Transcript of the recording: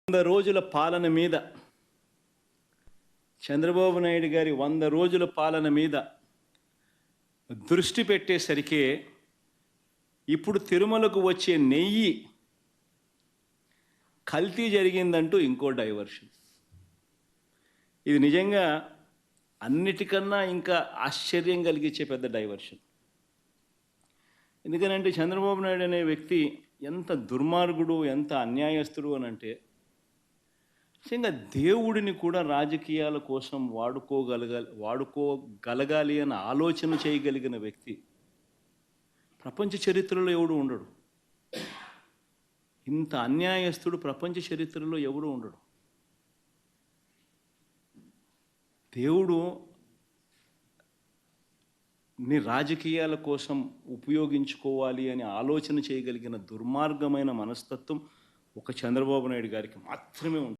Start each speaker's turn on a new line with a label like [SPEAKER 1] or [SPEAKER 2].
[SPEAKER 1] 100 రోజుల పాలన మీద చంద్రబాబు నాయుడు గారి 100 రోజుల పాలన మీద దృష్టి పెట్టేసరికి ఇప్పుడు తిరుమలకు వచ్చే నెయ్యి కల్తీ జరిగిందంటూ ఇంకో డైవర్షన్. ఇది నిజంగా అన్నిటికన్నా ఇంకా ఆశ్చర్యం కలిగించే పెద్ద డైవర్షన్. ఎందుకనంటే చంద్రబాబు నాయుడు అనే వ్యక్తి ఎంత దుర్మార్గుడు, ఎంత అన్యాయస్తుడు అని అంటే, నిజంగా దేవుడిని కూడా రాజకీయాల కోసం వాడుకోగలగాలి అని ఆలోచన చేయగలిగిన వ్యక్తి ప్రపంచ చరిత్రలో ఎవడు ఉండడు. ఇంత అన్యాయస్తుడు ప్రపంచ చరిత్రలో ఎవడు ఉండడు. దేవుడు ని రాజకీయాల కోసం ఉపయోగించుకోవాలి అని ఆలోచన చేయగలిగిన దుర్మార్గమైన మనస్తత్వం ఒక చంద్రబాబు నాయుడు గారికి మాత్రమే ఉంటుంది.